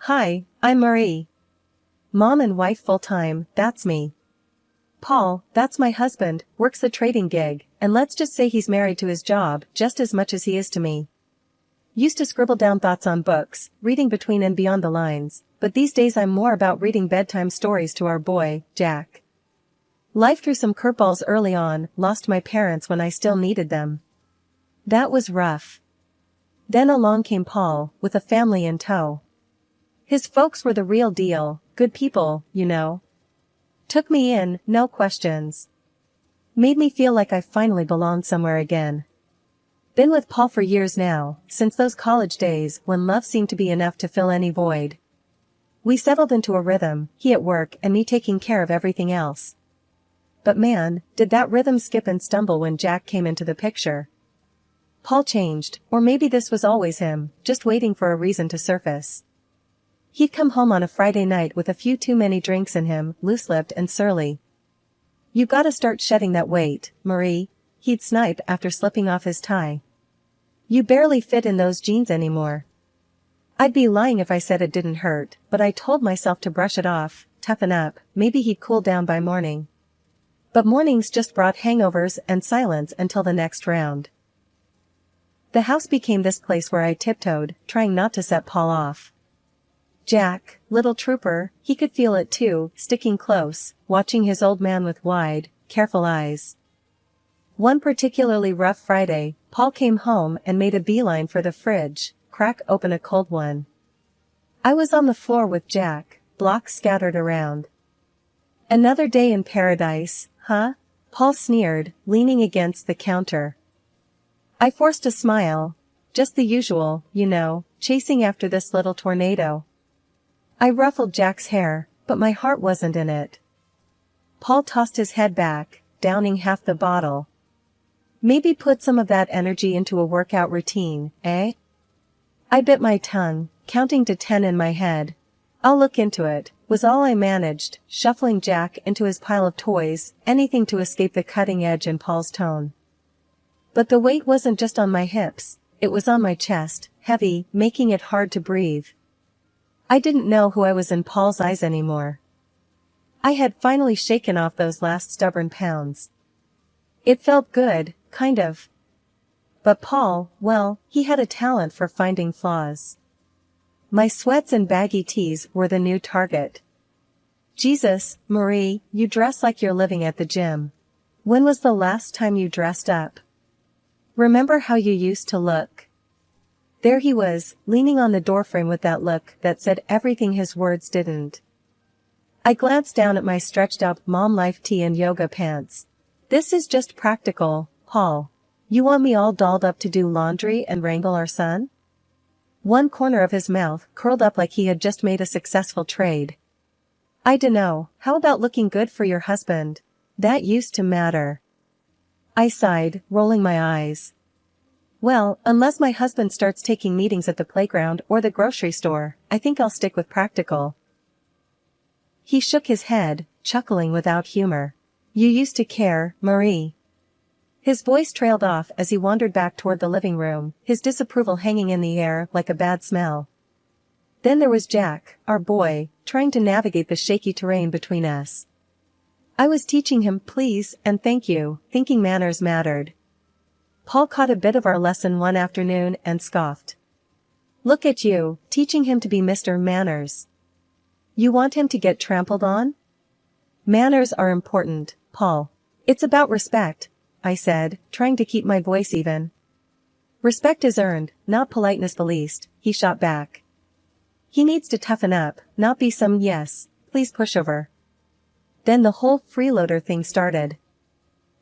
Hi, I'm Marie. Mom and wife full-time, that's me. Paul, that's my husband, works a trading gig, and let's just say he's married to his job just as much as he is to me. Used to scribble down thoughts on books, reading between and beyond the lines, but these days I'm more about reading bedtime stories to our boy, Jack. Life threw some curveballs early on, lost my parents when I still needed them. That was rough. Then along came Paul, with a family in tow. His folks were the real deal, good people, you know. Took me in, no questions. Made me feel like I finally belonged somewhere again. Been with Paul for years now, since those college days when love seemed to be enough to fill any void. We settled into a rhythm, he at work and me taking care of everything else. But man, did that rhythm skip and stumble when Jack came into the picture. Paul changed, or maybe this was always him, just waiting for a reason to surface. He'd come home on a Friday night with a few too many drinks in him, loose-lipped and surly. "You gotta start shedding that weight, Marie," he'd snipe after slipping off his tie. "You barely fit in those jeans anymore." I'd be lying if I said it didn't hurt, but I told myself to brush it off, toughen up, maybe he'd cool down by morning. But mornings just brought hangovers and silence until the next round. The house became this place where I tiptoed, trying not to set Paul off. Jack, little trooper, he could feel it too, sticking close, watching his old man with wide, careful eyes. One particularly rough Friday, Paul came home and made a beeline for the fridge, crack open a cold one. I was on the floor with Jack, blocks scattered around. "Another day in paradise, huh?" Paul sneered, leaning against the counter. I forced a smile. Just the usual, you know, chasing after this little tornado. I ruffled Jack's hair, but my heart wasn't in it. Paul tossed his head back, downing half the bottle. "Maybe put some of that energy into a workout routine, eh?" I bit my tongue, counting to 10 in my head. "I'll look into it," was all I managed, shuffling Jack into his pile of toys, anything to escape the cutting edge in Paul's tone. But the weight wasn't just on my hips, it was on my chest, heavy, making it hard to breathe. I didn't know who I was in Paul's eyes anymore. I had finally shaken off those last stubborn pounds. It felt good, kind of. But Paul, well, he had a talent for finding flaws. My sweats and baggy tees were the new target. "Jesus, Marie, you dress like you're living at the gym. When was the last time you dressed up? Remember how you used to look?" There he was, leaning on the doorframe with that look that said everything his words didn't. I glanced down at my stretched-out mom life tee and yoga pants. "This is just practical, Paul. You want me all dolled up to do laundry and wrangle our son?" One corner of his mouth curled up like he had just made a successful trade. "I dunno, how about looking good for your husband? That used to matter." I sighed, rolling my eyes. "Well, unless my husband starts taking meetings at the playground or the grocery store, I think I'll stick with practical." He shook his head, chuckling without humor. "You used to care, Marie." His voice trailed off as he wandered back toward the living room, his disapproval hanging in the air like a bad smell. Then there was Jack, our boy, trying to navigate the shaky terrain between us. I was teaching him please and thank you, thinking manners mattered. Paul caught a bit of our lesson one afternoon and scoffed. "Look at you, teaching him to be Mr. Manners. You want him to get trampled on?" "Manners are important, Paul. It's about respect," I said, trying to keep my voice even. "Respect is earned, not politeness the least," he shot back. "He needs to toughen up, not be some please pushover." Then the whole freeloader thing started.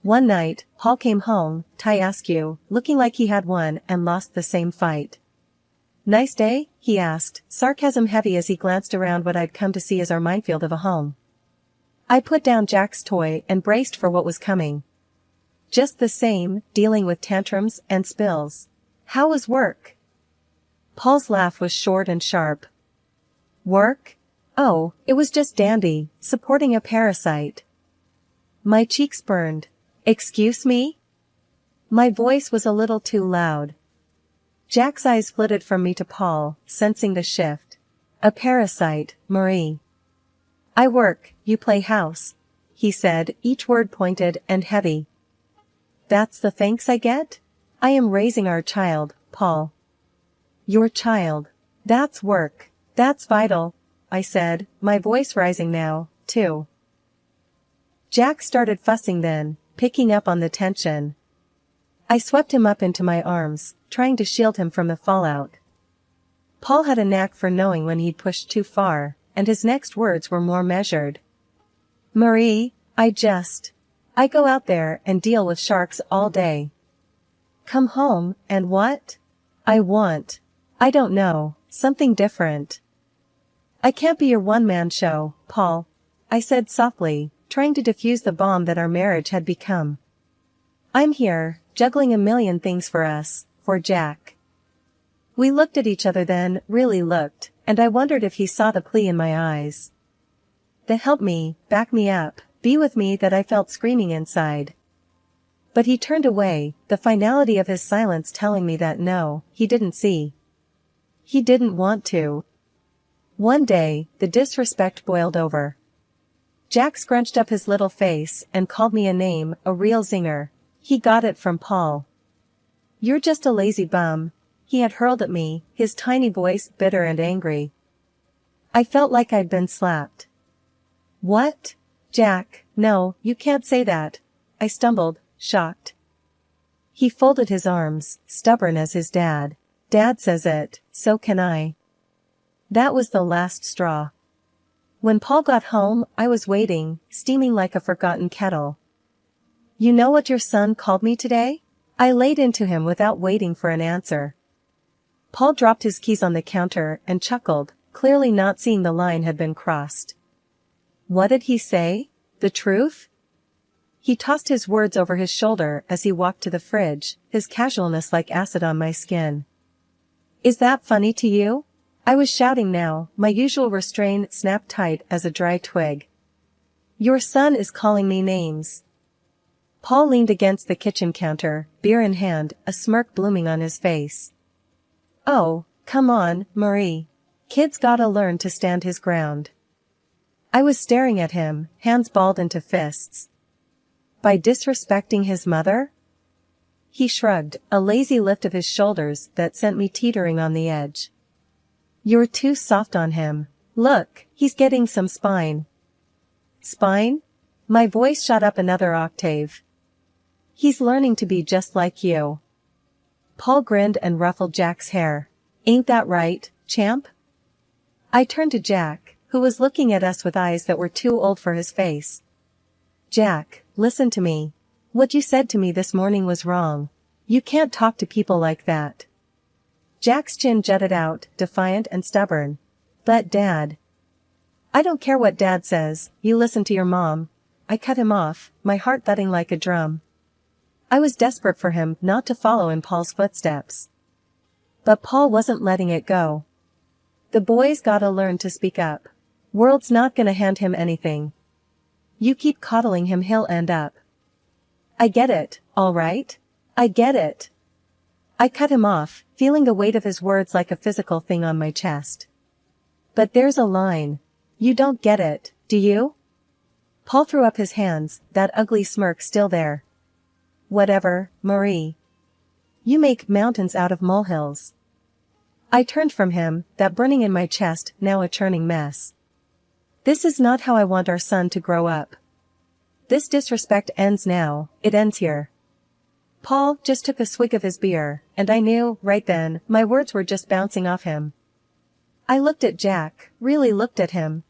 One night, Paul came home, tie askew, looking like he had won and lost the same fight. "Nice day?" he asked, sarcasm heavy as he glanced around what I'd come to see as our minefield of a home. I put down Jack's toy and braced for what was coming. "Just the same, dealing with tantrums and spills. How was work?" Paul's laugh was short and sharp. "Work? Oh, it was just dandy, supporting a parasite." My cheeks burned. "Excuse me?" My voice was a little too loud. Jack's eyes flitted from me to Paul, sensing the shift. A parasite, Marie. I work, you play house, he said, each word pointed and heavy. That's the thanks I get? I am raising our child, Paul. Your child. That's work. That's vital, I said, my voice rising now, too. Jack started fussing then, picking up on the tension. I swept him up into my arms, trying to shield him from the fallout. Paul had a knack for knowing when he'd pushed too far, and his next words were more measured. Marie, I go out there and deal with sharks all day. Come home, and what? I don't know, something different. I can't be your one-man show, Paul, I said softly, trying to defuse the bomb that our marriage had become. I'm here, juggling a million things for us, for Jack. We looked at each other then, really looked, and I wondered if he saw the plea in my eyes. The help me, back me up, be with me that I felt screaming inside. But he turned away, the finality of his silence telling me that no, he didn't see. He didn't want to. One day, the disrespect boiled over. Jack scrunched up his little face and called me a name, a real zinger. He got it from Paul. You're just a lazy bum, he had hurled at me, his tiny voice bitter and angry. I felt like I'd been slapped. What? Jack, no, you can't say that, I stumbled, shocked. He folded his arms, stubborn as his dad. Dad says it, so can I. That was the last straw. When Paul got home, I was waiting, steaming like a forgotten kettle. You know what your son called me today? I laid into him without waiting for an answer. Paul dropped his keys on the counter and chuckled, clearly not seeing the line had been crossed. What did he say? The truth? He tossed his words over his shoulder as he walked to the fridge, his casualness like acid on my skin. Is that funny to you? I was shouting now, my usual restraint snapped tight as a dry twig. Your son is calling me names. Paul leaned against the kitchen counter, beer in hand, a smirk blooming on his face. Oh, come on, Marie. Kid's gotta learn to stand his ground. I was staring at him, hands balled into fists. By disrespecting his mother? He shrugged, a lazy lift of his shoulders that sent me teetering on the edge. You're too soft on him. Look, he's getting some spine. Spine? My voice shot up another octave. He's learning to be just like you. Paul grinned and ruffled Jack's hair. Ain't that right, champ? I turned to Jack, who was looking at us with eyes that were too old for his face. Jack, listen to me. What you said to me this morning was wrong. You can't talk to people like that. Jack's chin jutted out, defiant and stubborn. But Dad. I don't care what Dad says, you listen to your mom. I cut him off, my heart thudding like a drum. I was desperate for him not to follow in Paul's footsteps. But Paul wasn't letting it go. The boy's gotta learn to speak up. World's not gonna hand him anything. You keep coddling him, he'll end up. I get it, all right? I get it. I cut him off, feeling the weight of his words like a physical thing on my chest. But there's a line. You don't get it, do you? Paul threw up his hands, that ugly smirk still there. Whatever, Marie. You make mountains out of molehills. I turned from him, that burning in my chest now a churning mess. This is not how I want our son to grow up. This disrespect ends now, it ends here. Paul just took a swig of his beer, and I knew, right then, my words were just bouncing off him. I looked at Jack, really looked at him.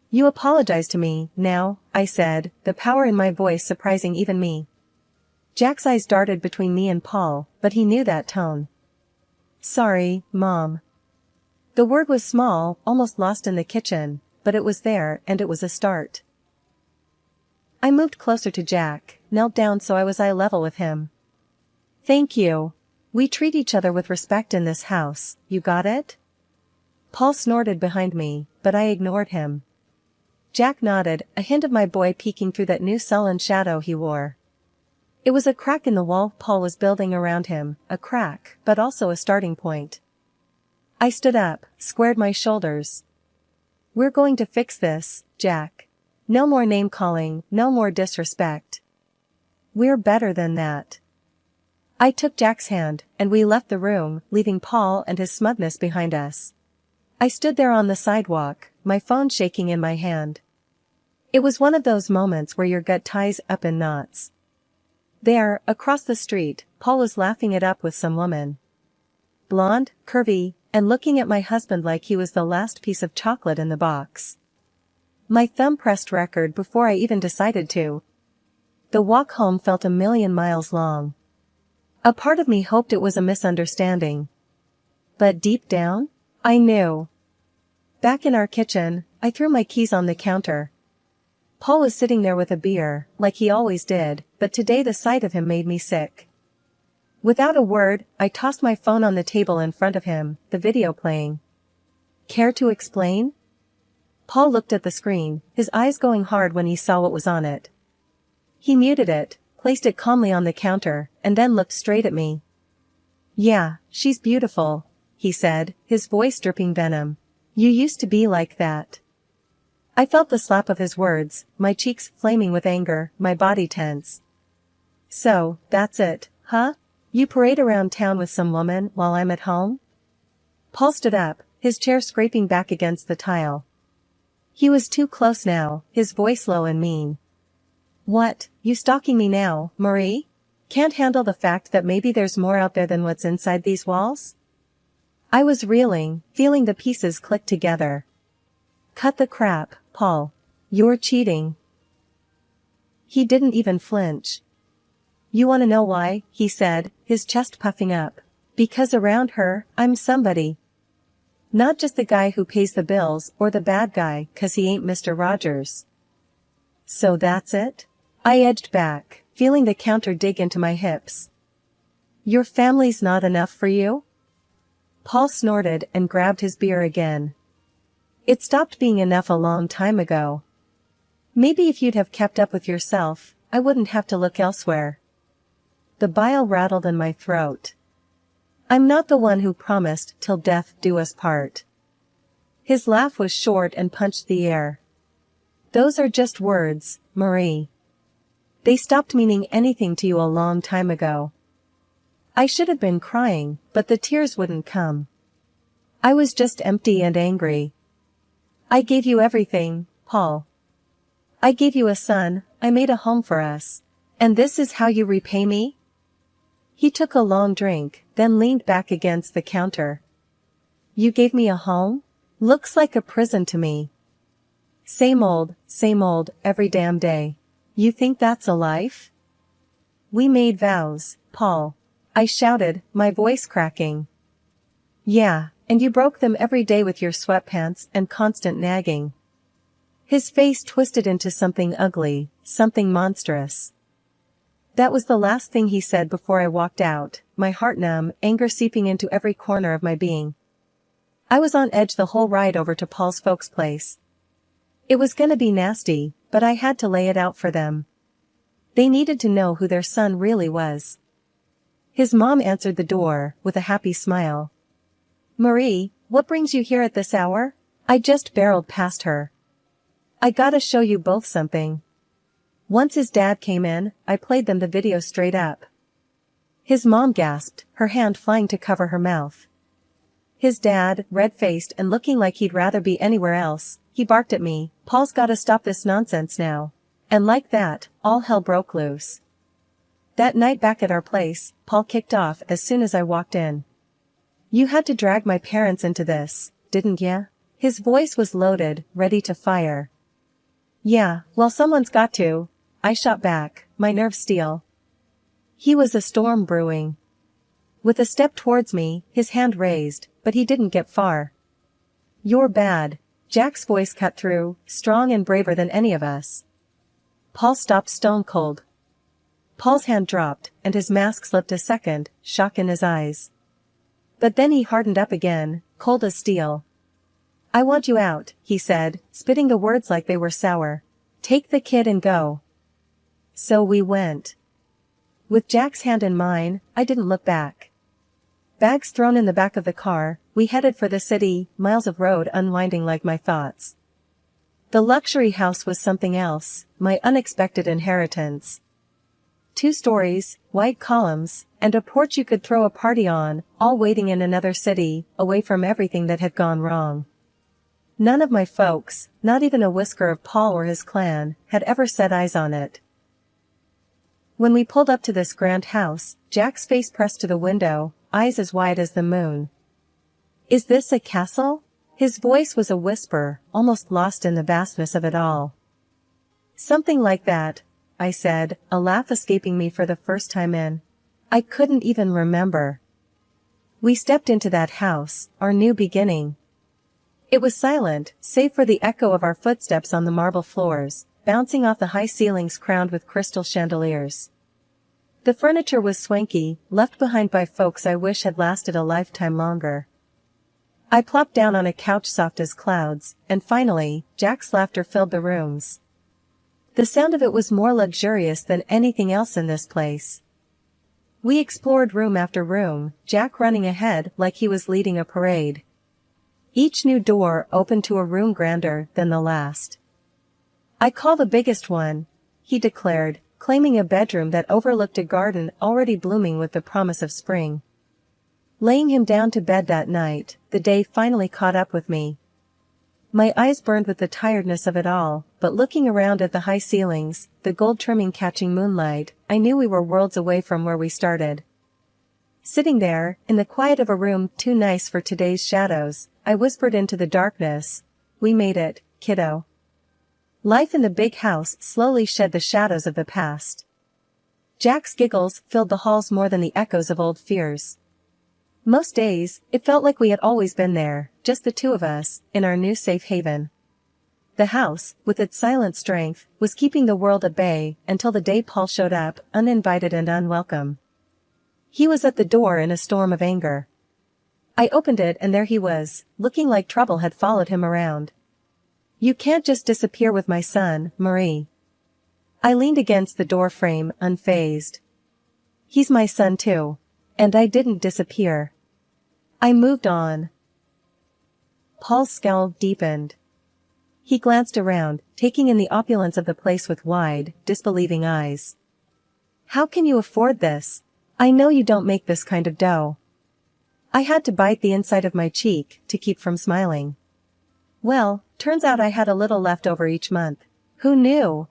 You apologize to me, now, I said, the power in my voice surprising even me. Jack's eyes darted between me and Paul, but he knew that tone. Sorry, Mom. The word was small, almost lost in the kitchen, but it was there, and it was a start. I moved closer to Jack, knelt down so I was eye level with him. Thank you. We treat each other with respect in this house, you got it? Paul snorted behind me, but I ignored him. Jack nodded, a hint of my boy peeking through that new sullen shadow he wore. It was a crack in the wall Paul was building around him, a crack, but also a starting point. I stood up, squared my shoulders. We're going to fix this, Jack. No more name-calling, no more disrespect. We're better than that. I took Jack's hand, and we left the room, leaving Paul and his smugness behind us. I stood there on the sidewalk, my phone shaking in my hand. It was one of those moments where your gut ties up in knots. There, across the street, Paul was laughing it up with some woman. Blonde, curvy, and looking at my husband like he was the last piece of chocolate in the box. My thumb pressed record before I even decided to. The walk home felt a million miles long. A part of me hoped it was a misunderstanding. But deep down, I knew. Back in our kitchen, I threw my keys on the counter. Paul was sitting there with a beer, like he always did, but today the sight of him made me sick. Without a word, I tossed my phone on the table in front of him, the video playing. Care to explain? Paul looked at the screen, his eyes going hard when he saw what was on it. He muted it, placed it calmly on the counter, and then looked straight at me. Yeah, she's beautiful, he said, his voice dripping venom. You used to be like that. I felt the slap of his words, my cheeks flaming with anger, my body tense. So, that's it, huh? You parade around town with some woman while I'm at home? Paul stood up, his chair scraping back against the tile. He was too close now, his voice low and mean. What, you stalking me now, Marie? Can't handle the fact that maybe there's more out there than what's inside these walls? I was reeling, feeling the pieces click together. Cut the crap, Paul. You're cheating. He didn't even flinch. You wanna know why, he said, his chest puffing up. Because around her, I'm somebody. Not just the guy who pays the bills or the bad guy 'cause he ain't Mr. Rogers. So that's it? I edged back, feeling the counter dig into my hips. Your family's not enough for you? Paul snorted and grabbed his beer again. It stopped being enough a long time ago. Maybe if you'd have kept up with yourself, I wouldn't have to look elsewhere. The bile rattled in my throat. I'm not the one who promised till death do us part. His laugh was short and punched the air. Those are just words, Marie. They stopped meaning anything to you a long time ago. I should have been crying, but the tears wouldn't come. I was just empty and angry. I gave you everything, Paul. I gave you a son, I made a home for us. And this is how you repay me? He took a long drink, then leaned back against the counter. You gave me a home? Looks like a prison to me. Same old, every damn day. You think that's a life? We made vows, Paul. I shouted, my voice cracking. Yeah, and you broke them every day with your sweatpants and constant nagging. His face twisted into something ugly, something monstrous. That was the last thing he said before I walked out, my heart numb, anger seeping into every corner of my being. I was on edge the whole ride over to Paul's folks' place. It was gonna be nasty, but I had to lay it out for them. They needed to know who their son really was. His mom answered the door, with a happy smile. Marie, what brings you here at this hour? I just barreled past her. I gotta show you both something. Once his dad came in, I played them the video straight up. His mom gasped, her hand flying to cover her mouth. His dad, red-faced and looking like he'd rather be anywhere else, he barked at me, Paul's gotta stop this nonsense now. And like that, all hell broke loose. That night back at our place, Paul kicked off as soon as I walked in. You had to drag my parents into this, didn't ya? His voice was loaded, ready to fire. Yeah, well someone's got to. I shot back, my nerves steel. He was a storm brewing. With a step towards me, his hand raised, but he didn't get far. You're bad. Jack's voice cut through, strong and braver than any of us. Paul stopped stone cold. Paul's hand dropped, and his mask slipped a second, shock in his eyes. But then he hardened up again, cold as steel. I want you out, he said, spitting the words like they were sour. Take the kid and go. So we went. With Jack's hand in mine, I didn't look back. Bags thrown in the back of the car, we headed for the city, miles of road unwinding like my thoughts. The luxury house was something else, my unexpected inheritance. 2 stories, white columns, and a porch you could throw a party on, all waiting in another city, away from everything that had gone wrong. None of my folks, not even a whisker of Paul or his clan, had ever set eyes on it. When we pulled up to this grand house, Jack's face pressed to the window, eyes as wide as the moon. "Is this a castle?" His voice was a whisper, almost lost in the vastness of it all. "Something like that," I said, a laugh escaping me for the first time in. I couldn't even remember. We stepped into that house, our new beginning. It was silent, save for the echo of our footsteps on the marble floors, bouncing off the high ceilings crowned with crystal chandeliers. The furniture was swanky, left behind by folks I wish had lasted a lifetime longer. I plopped down on a couch soft as clouds, and finally, Jack's laughter filled the rooms. The sound of it was more luxurious than anything else in this place. We explored room after room, Jack running ahead like he was leading a parade. Each new door opened to a room grander than the last. "I call the biggest one," he declared, claiming a bedroom that overlooked a garden already blooming with the promise of spring. Laying him down to bed that night, the day finally caught up with me. My eyes burned with the tiredness of it all, but looking around at the high ceilings, the gold trimming catching moonlight, I knew we were worlds away from where we started. Sitting there, in the quiet of a room too nice for today's shadows, I whispered into the darkness, "We made it, kiddo." Life in the big house slowly shed the shadows of the past. Jack's giggles filled the halls more than the echoes of old fears. Most days, it felt like we had always been there, just the 2 of us, in our new safe haven. The house, with its silent strength, was keeping the world at bay until the day Paul showed up, uninvited and unwelcome. He was at the door in a storm of anger. I opened it and there he was, looking like trouble had followed him around. "You can't just disappear with my son, Marie." I leaned against the door frame, unfazed. "He's my son too. And I didn't disappear. I moved on." Paul's scowl deepened. He glanced around, taking in the opulence of the place with wide, disbelieving eyes. "How can you afford this? I know you don't make this kind of dough." I had to bite the inside of my cheek to keep from smiling. "Well, turns out I had a little left over each month. Who knew?"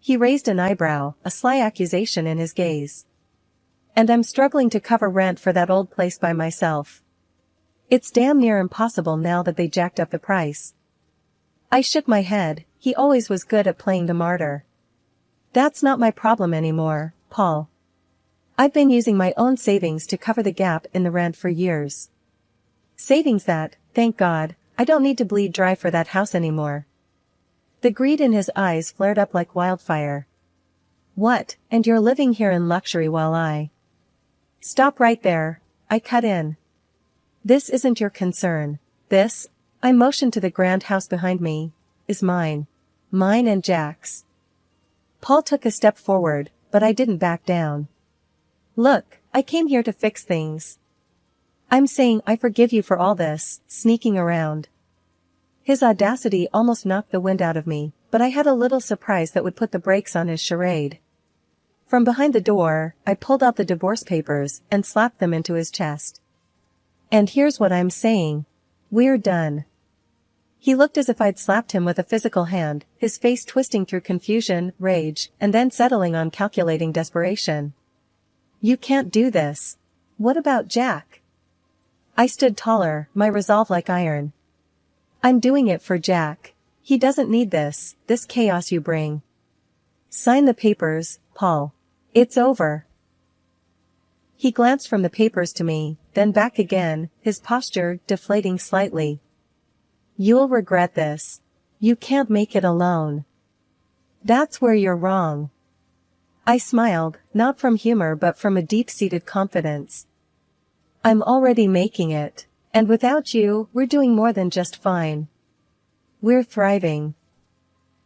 He raised an eyebrow, a sly accusation in his gaze. "And I'm struggling to cover rent for that old place by myself. It's damn near impossible now that they jacked up the price." I shook my head. He always was good at playing the martyr. "That's not my problem anymore, Paul. I've been using my own savings to cover the gap in the rent for years. Savings that, thank God, I don't need to bleed dry for that house anymore." The greed in his eyes flared up like wildfire. "What, and you're living here in luxury while I—" "Stop right there," I cut in. "This isn't your concern. This," I motioned to the grand house behind me, "is mine. Mine and Jack's." Paul took a step forward, but I didn't back down. "Look, I came here to fix things. I'm saying I forgive you for all this, sneaking around." His audacity almost knocked the wind out of me, but I had a little surprise that would put the brakes on his charade. From behind the door, I pulled out the divorce papers and slapped them into his chest. "And here's what I'm saying. We're done." He looked as if I'd slapped him with a physical hand, his face twisting through confusion, rage, and then settling on calculating desperation. "You can't do this. What about Jack?" I stood taller, my resolve like iron. "I'm doing it for Jack. He doesn't need this chaos you bring. Sign the papers, Paul. It's over." He glanced from the papers to me, then back again, his posture deflating slightly. "You'll regret this. You can't make it alone." "That's where you're wrong." I smiled, not from humor but from a deep-seated confidence. "I'm already making it, and without you, we're doing more than just fine. We're thriving."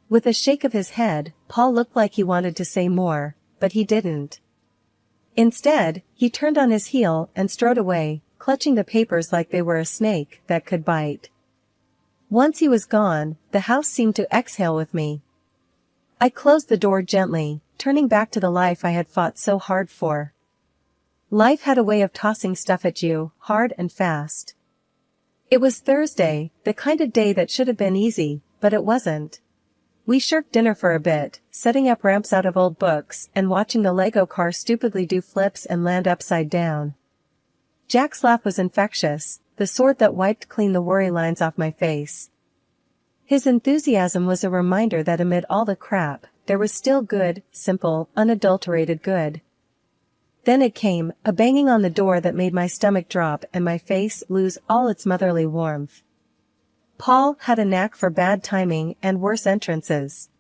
With a shake of his head, Paul looked like he wanted to say more, but he didn't. Instead, he turned on his heel and strode away, clutching the papers like they were a snake that could bite. Once he was gone, the house seemed to exhale with me. I closed the door gently, turning back to the life I had fought so hard for. Life had a way of tossing stuff at you, hard and fast. It was Thursday, the kind of day that should have been easy, but it wasn't. We shirked dinner for a bit, setting up ramps out of old books and watching the Lego car stupidly do flips and land upside down. Jack's laugh was infectious, the sort that wiped clean the worry lines off my face. His enthusiasm was a reminder that amid all the crap, there was still good, simple, unadulterated good. Then it came, a banging on the door that made my stomach drop and my face lose all its motherly warmth. Paul had a knack for bad timing and worse entrances.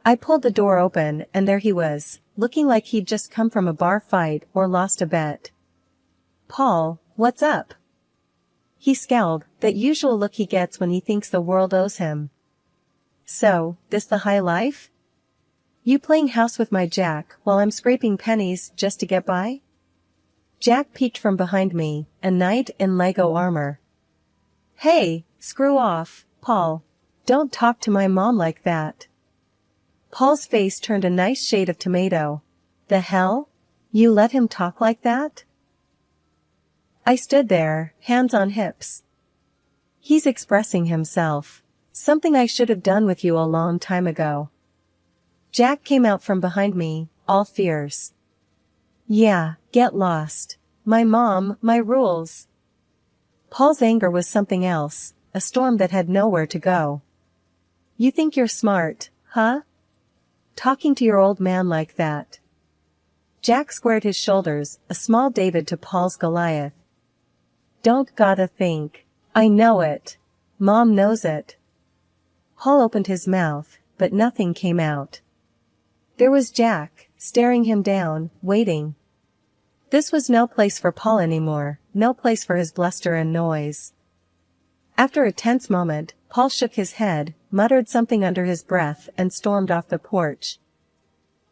I pulled the door open and there he was, looking like he'd just come from a bar fight or lost a bet. "Paul, what's up?" He scowled, that usual look he gets when he thinks the world owes him. "So, this the high life? You playing house with my Jack while I'm scraping pennies just to get by?" Jack peeked from behind me, a knight in Lego armor. "Hey, screw off, Paul. Don't talk to my mom like that." Paul's face turned a nice shade of tomato. "The hell? You let him talk like that?" I stood there, hands on hips. "He's expressing himself. Something I should have done with you a long time ago." Jack came out from behind me, all fierce. "Yeah, get lost. My mom, my rules." Paul's anger was something else, a storm that had nowhere to go. "You think you're smart, huh? Talking to your old man like that?" Jack squared his shoulders, a small David to Paul's Goliath. "Don't gotta think. I know it. Mom knows it." Paul opened his mouth, but nothing came out. There was Jack, staring him down, waiting. This was no place for Paul anymore, no place for his bluster and noise. After a tense moment, Paul shook his head, muttered something under his breath and stormed off the porch.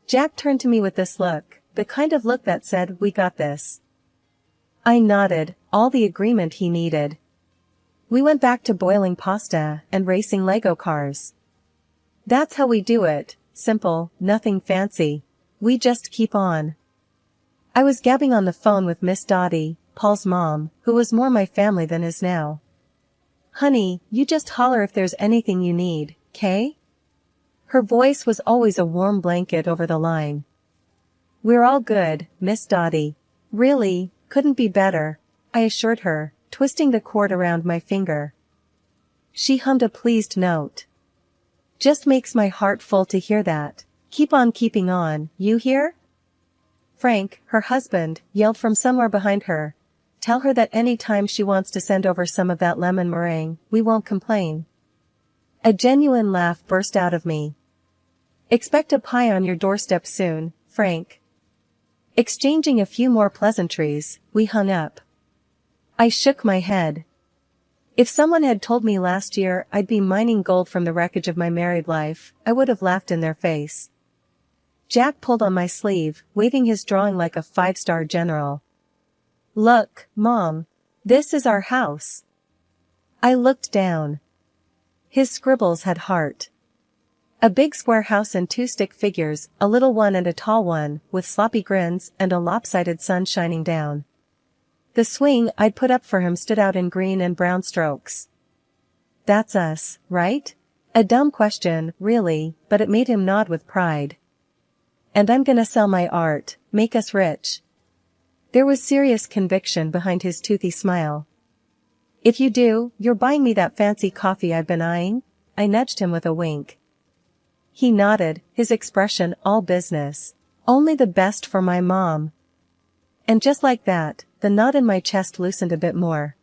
Jack turned to me with this look, the kind of look that said, "We got this." I nodded, all the agreement he needed. We went back to boiling pasta and racing Lego cars. That's how we do it, simple, nothing fancy. We just keep on. I was gabbing on the phone with Miss Dottie, Paul's mom, who was more my family than is now. "Honey, you just holler if there's anything you need, 'kay?" Her voice was always a warm blanket over the line. "We're all good, Miss Dottie. Really, couldn't be better," I assured her, twisting the cord around my finger. She hummed a pleased note. "Just makes my heart full to hear that. Keep on keeping on, you hear?" Frank, her husband, yelled from somewhere behind her. "Tell her that any time she wants to send over some of that lemon meringue, we won't complain." A genuine laugh burst out of me. "Expect a pie on your doorstep soon, Frank." Exchanging a few more pleasantries, we hung up. I shook my head. If someone had told me last year I'd be mining gold from the wreckage of my married life, I would have laughed in their face. Jack pulled on my sleeve, waving his drawing like a five-star general. "Look, Mom. This is our house." I looked down. His scribbles had heart. A big square house and two stick figures, a little one and a tall one, with sloppy grins and a lopsided sun shining down. The swing I'd put up for him stood out in green and brown strokes. "That's us, right?" A dumb question, really, but it made him nod with pride. "And I'm gonna sell my art, make us rich." There was serious conviction behind his toothy smile. "If you do, you're buying me that fancy coffee I've been eyeing?" I nudged him with a wink. He nodded, his expression all business. "Only the best for my mom." And just like that, the knot in my chest loosened a bit more.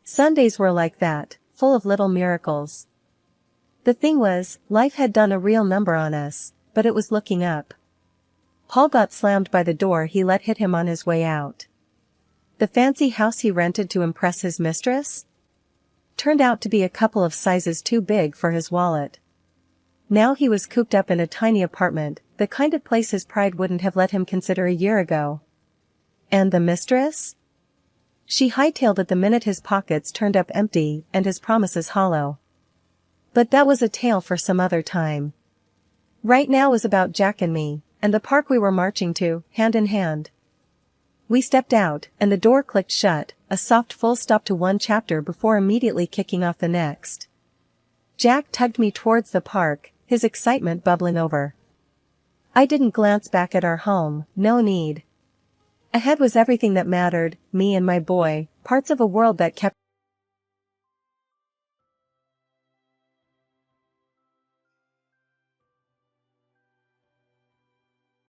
Sundays were like that, full of little miracles. The thing was, life had done a real number on us, but it was looking up. Paul got slammed by the door he let hit him on his way out. The fancy house he rented to impress his mistress? Turned out to be a couple of sizes too big for his wallet. Now he was cooped up in a tiny apartment, the kind of place his pride wouldn't have let him consider a year ago. And the mistress? She hightailed it the minute his pockets turned up empty and his promises hollow. But that was a tale for some other time. Right now was about Jack and me, and the park we were marching to, hand in hand. We stepped out, and the door clicked shut, a soft full stop to one chapter before immediately kicking off the next. Jack tugged me towards the park, his excitement bubbling over. I didn't glance back at our home, no need. Ahead was everything that mattered, me and my boy, parts of a world that kept